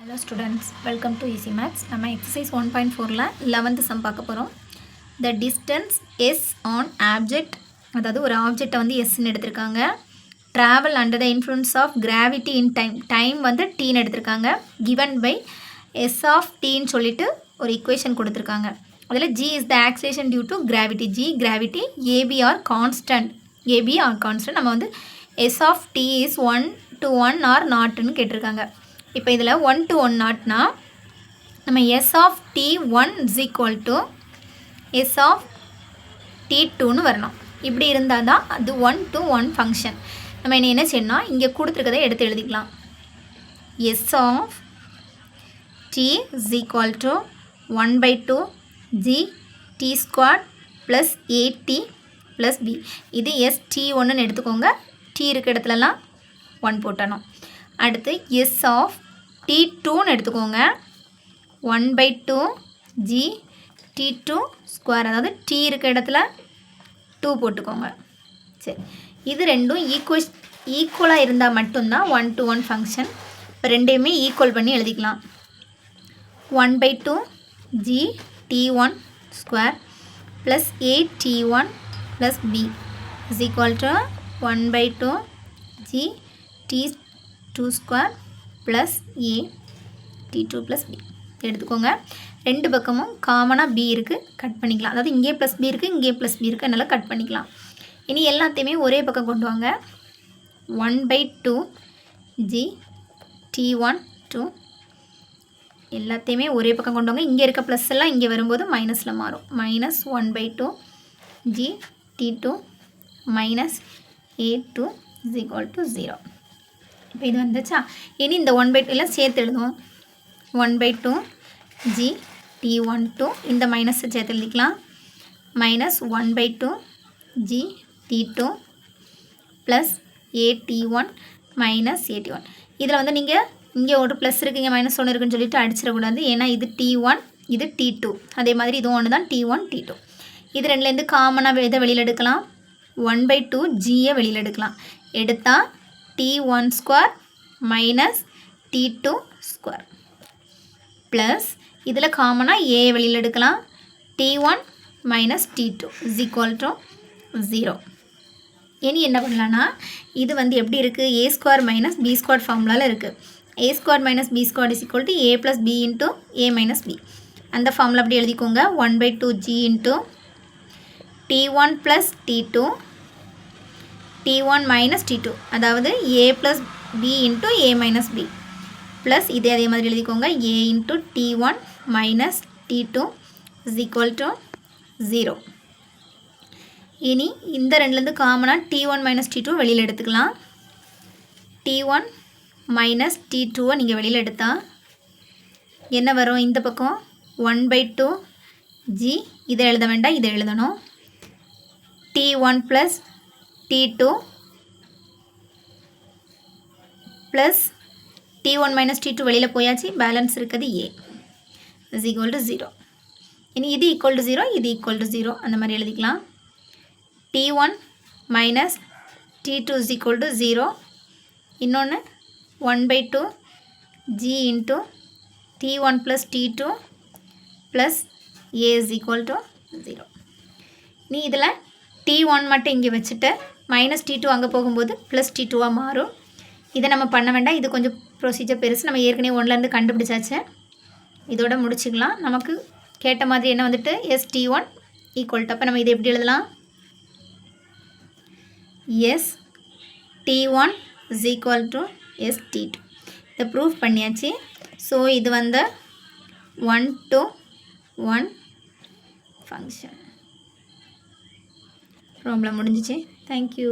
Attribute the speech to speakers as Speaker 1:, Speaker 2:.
Speaker 1: Hello students, welcome to Easy Maths. நம்ம exercise 1.4ல 11th sum பார்க்க போகிறோம். The distance S on object, அதாவது ஒரு ஆப்ஜெக்டை வந்து Sன்னு எடுத்திருக்காங்க. Travel under the influence of gravity in time. Time வந்து Tன்னு எடுத்திருக்காங்க. Given by S of Tன்னு சொல்லிட்டு ஒரு equation கொடுத்திருக்காங்க. அதில் G is the acceleration due to gravity. G gravity, AB are constant. AB are constant. நம்ம வந்து S of T is 1 to 1 or notன்னு கேட்டிருக்காங்க. இப்போ இதில் 1 to 1 நாட்னா நம்ம S of T1 is equal to S of T2ன்னு வரணும். இப்படி இருந்தால் தான் அது 1 to 1 ஃபங்க்ஷன். நம்ம என்ன செய்யணும்னா இங்கே கொடுத்துருக்கதை எடுத்து எழுதிக்கலாம். S of T is equal to 1/2 G T squared plus 8T plus B. இது ST1ன்னு எடுத்துக்கோங்க. T இருக்க இடத்துலலாம் 1 போட்டணும். அடுத்து S of T2ன்னு எடுத்துக்கோங்க. 1/2 G T2 ஸ்கொயர், அதாவது T இருக்க இடத்துல 2 போட்டுக்கோங்க. சரி, இது ரெண்டும் ஈக்குவலாக இருந்தால் மட்டும்தான் 1 to 1 ஃபங்க்ஷன். இப்போ ரெண்டையுமே ஈக்குவல் பண்ணி எழுதிக்கலாம். 1/2 G T1 square plus 8T1 plus B is equal to 1/2 G T2 square plus A T2 plus B எடுத்துக்கோங்க. ரெண்டு பக்கமும் காமனாக B இருக்குது, கட் பண்ணிக்கலாம். அதாவது இங்கே ப்ளஸ் B இருக்குது, இங்கே ப்ளஸ் B இருக்குது, அதனால் கட் பண்ணிக்கலாம். இனி எல்லாத்தையுமே ஒரே பக்கம் கொண்டு வாங்க. 1/2 G T1 2 எல்லாத்தையுமே ஒரே பக்கம் கொண்டு வாங்க. இங்கே இருக்க ப்ளஸ் எல்லாம் இங்கே வரும்போது மைனஸில் மாறும். Minus 1/2 G T2 minus A2 is equal to 0. இப்போ இது வந்துச்சா? இனி இந்த 1/2 எல்லாம் சேர்த்து எழுதுவோம். 1/2 G T1 2 இந்த மைனஸ் சேர்த்து எழுதிக்கலாம். Minus 1/2 G T2 plus AT1 minus AT1. இதில் வந்து நீங்கள் இங்கே ஒரு ப்ளஸ் இருக்குது, இங்கே மைனஸ் 1 இருக்குன்னு சொல்லிட்டு அடிச்சிடக்கூடாது. ஏன்னா இது T1 இது T2, அதே மாதிரி இதுவும் ஒன்று தான், T1 T2. இது ரெண்டுலேருந்து காமனாக இதை வெளியில் எடுக்கலாம். 1/2 Gயை வெளியில் எடுக்கலாம். எடுத்தால் T1 square minus T2 square plus இதில் காமனாக A வெளியில் எடுக்கலாம். T1 minus T2 is equal to 0. இனி என்ன பண்ணலான்னா இது வந்து எப்படி இருக்குது? A square minus B square ஃபார்முலாவில் இருக்குது. A square minus B square is equal to A plus B into A minus B. அந்த ஃபார்முலா அப்படி எழுதிக்கோங்க. 1/2 G into T1 plus T2 T1 minus T2, அதாவது A plus B into A minus B plus இதே மாதிரி எழுதிக்கோங்க. A into T1 minus T2 is equal to 0. இனி இந்த ரெண்டுலேருந்து காமனாக T1 மைனஸ் T2 வெளியில் எடுத்துக்கலாம். T1 மைனஸ் T2வை நீங்கள் வெளியில் எடுத்தால் என்ன வரும்? இந்த பக்கம் 1/2 G, இதை எழுத வேண்டாம், இதை எழுதணும். T1 plus T2 plus T1 minus T2 வெளியில் போயாச்சு, பேலன்ஸ் இருக்குது A is equal to 0. இனி இது ஈக்குவல் டு 0, இது ஈக்குவல் டு 0, அந்த மாதிரி எழுதிக்கலாம். T1 minus T2 is equal to 0. இன்னொன்று 1/2 G into T1 plus T2 plus A is equal to 0. நீ இதில் T1 மட்டும் இங்கே வச்சுட்டு மைனஸ் T2 அங்கே போகும்போது ப்ளஸ் T2வாக மாறும். இதை நம்ம பண்ண வேண்டாம், இது கொஞ்சம் ப்ரொசீஜர் பெருசு. நம்ம ஏற்கனவே 1லேருந்து கண்டுபிடிச்சாச்சு. இதோட முடிச்சுக்கலாம். நமக்கு கேட்ட மாதிரி என்ன வந்துட்டு ST1 ஈக்குவல் டு, அப்போ நம்ம இதை எப்படி எழுதலாம்? ST1 is equal to ST2. இதை ப்ரூஃப் பண்ணியாச்சு. ஸோ இது வந்து 1 to 1 ஃபங்க்ஷன். ப்ராப்ளம் முடிஞ்சிச்சு. தேங்க்யூ.